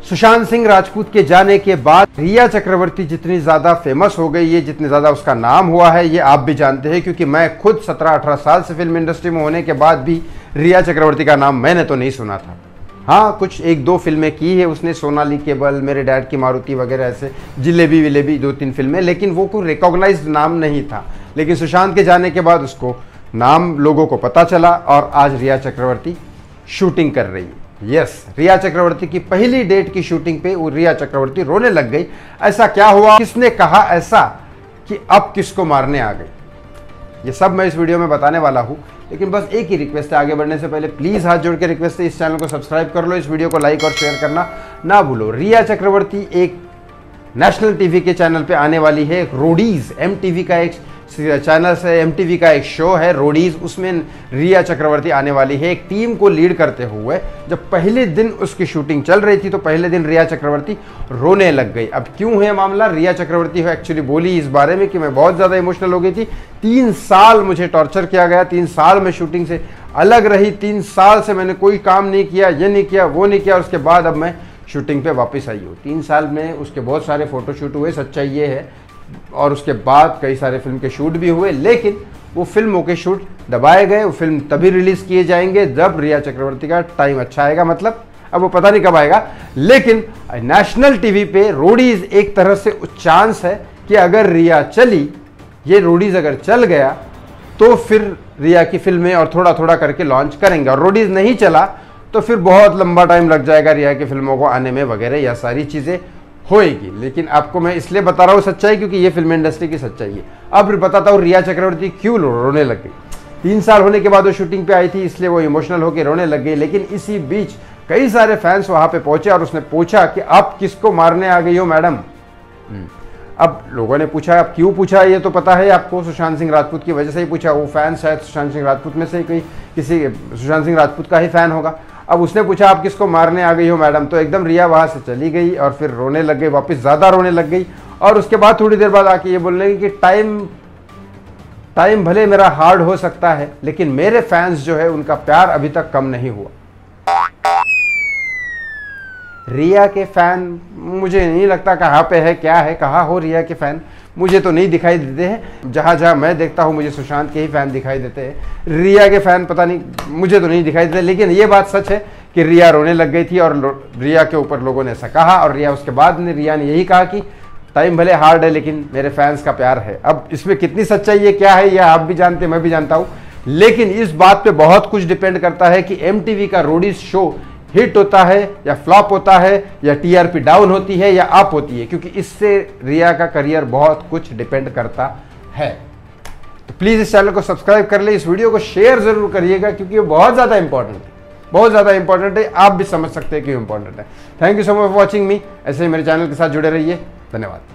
सुशांत सिंह राजपूत के जाने के बाद रिया चक्रवर्ती जितनी ज़्यादा फेमस हो गई है, जितनी ज़्यादा उसका नाम हुआ है, ये आप भी जानते हैं, क्योंकि मैं खुद 17-18 साल से फिल्म इंडस्ट्री में होने के बाद भी रिया चक्रवर्ती का नाम मैंने तो नहीं सुना था। हाँ, कुछ 1-2 फिल्में की है उसने, सोनाली केबल, मेरे डैड की मारुति वगैरह, ऐसे जिलेबी विलेबी 2-3 फिल्में, लेकिन वो कोई रिकॉग्नाइज्ड नाम नहीं था। लेकिन सुशांत के जाने के बाद उसको नाम लोगों को पता चला और आज रिया चक्रवर्ती शूटिंग कर रही है। यस, रिया चक्रवर्ती की पहली डेट की शूटिंग पे वो रिया चक्रवर्ती रोने लग गई। ऐसा क्या हुआ, किसने कहा ऐसा कि अब किसको मारने आ गई, ये सब मैं इस वीडियो में बताने वाला हूं। लेकिन बस एक ही रिक्वेस्ट है, आगे बढ़ने से पहले प्लीज हाथ जोड़ के रिक्वेस्ट है, इस चैनल को सब्सक्राइब कर लो, इस वीडियो को लाइक और शेयर करना ना भूलो। रिया चक्रवर्ती एक नेशनल टीवी के चैनल पे आने वाली है, रोडीज MTV का एक चैनल से, MTV का एक शो है रोडीज, उसमें रिया चक्रवर्ती आने वाली है एक टीम को लीड करते हुए। जब पहले दिन उसकी शूटिंग चल रही थी तो पहले दिन रिया चक्रवर्ती रोने लग गई। अब क्यों है मामला, रिया चक्रवर्ती एक्चुअली बोली इस बारे में कि मैं बहुत ज़्यादा इमोशनल हो गई थी, 3 साल मुझे टॉर्चर किया गया, 3 साल में शूटिंग से अलग रही, 3 साल से मैंने कोई काम नहीं किया, ये नहीं किया, वो नहीं किया, और उसके बाद अब मैं शूटिंग पे वापस आई हूँ। 3 साल में उसके बहुत सारे फोटोशूट हुए, सच्चाई ये है, और उसके बाद कई सारे फिल्म के शूट भी हुए, लेकिन वो फिल्मों के शूट दबाए गए। वो फिल्म तभी रिलीज किए जाएंगे जब रिया चक्रवर्ती का टाइम अच्छा आएगा, मतलब अब वो पता नहीं कब आएगा। लेकिन नेशनल टीवी पे रोडीज एक तरह से चांस है कि अगर रिया चली, ये रोडीज अगर चल गया तो फिर रिया की फिल्में और थोड़ा थोड़ा करके लॉन्च करेंगे, और रोडीज नहीं चला तो फिर बहुत लंबा टाइम लग जाएगा रिया की फिल्मों को आने में वगैरह, यह सारी चीज़ें होएगी। लेकिन आपको मैं इसलिए बता रहा हूँ सच्चाई, क्योंकि ये फिल्म इंडस्ट्री की सच्चाई है। अब बताता हूँ रिया चक्रवर्ती क्यों रोने लग गई। 3 साल होने के बाद वो शूटिंग पे आई थी, इसलिए वो इमोशनल होकर रोने लग गई। लेकिन इसी बीच कई सारे फैंस वहाँ पे पहुंचे और उसने पूछा कि आप किसको मारने आ गई हो मैडम। अब लोगों ने पूछा, अब क्यों पूछा ये तो पता है आपको, सुशांत सिंह राजपूत की वजह से ही पूछा। वो फैन शायद सुशांत सिंह राजपूत में से कोई किसी सुशांत सिंह राजपूत का ही फैन होगा। अब उसने पूछा आप किसको मारने आ गई हो मैडम, तो एकदम रिया वहाँ से चली गई और फिर रोने लग गई, वापस ज़्यादा रोने लग गई। और उसके बाद थोड़ी देर बाद आके ये बोलने लगी कि टाइम भले मेरा हार्ड हो सकता है, लेकिन मेरे फैंस जो है उनका प्यार अभी तक कम नहीं हुआ। रिया के फैन मुझे नहीं लगता कहाँ पे है, क्या है, कहाँ हो रिया के फैन, मुझे तो नहीं दिखाई देते हैं। जहाँ जहाँ मैं देखता हूँ मुझे सुशांत के ही फैन दिखाई देते हैं, रिया के फैन पता नहीं, मुझे तो नहीं दिखाई देते। लेकिन ये बात सच है कि रिया रोने लग गई थी और रिया के ऊपर लोगों ने ऐसा कहा, और रिया उसके बाद रिया ने यही कहा कि टाइम भले हार्ड है लेकिन मेरे फैंस का प्यार है। अब इसमें कितनी सच्चाई है, क्या है, यह आप भी जानते हैं, मैं भी जानता हूँ। लेकिन इस बात पे बहुत कुछ डिपेंड करता है कि MTV का रोडीज शो हिट होता है या फ्लॉप होता है, या TRP डाउन होती है या अप होती है, क्योंकि इससे रिया का करियर बहुत कुछ डिपेंड करता है। तो प्लीज़ इस चैनल को सब्सक्राइब कर ले, इस वीडियो को शेयर जरूर करिएगा, क्योंकि ये बहुत ज़्यादा इंपॉर्टेंट है, बहुत ज़्यादा इंपॉर्टेंट है। आप भी समझ सकते हैं क्यों इंपॉर्टेंट है। Thank you so much for watching मी। ऐसे ही मेरे चैनल के साथ जुड़े रहिए। धन्यवाद।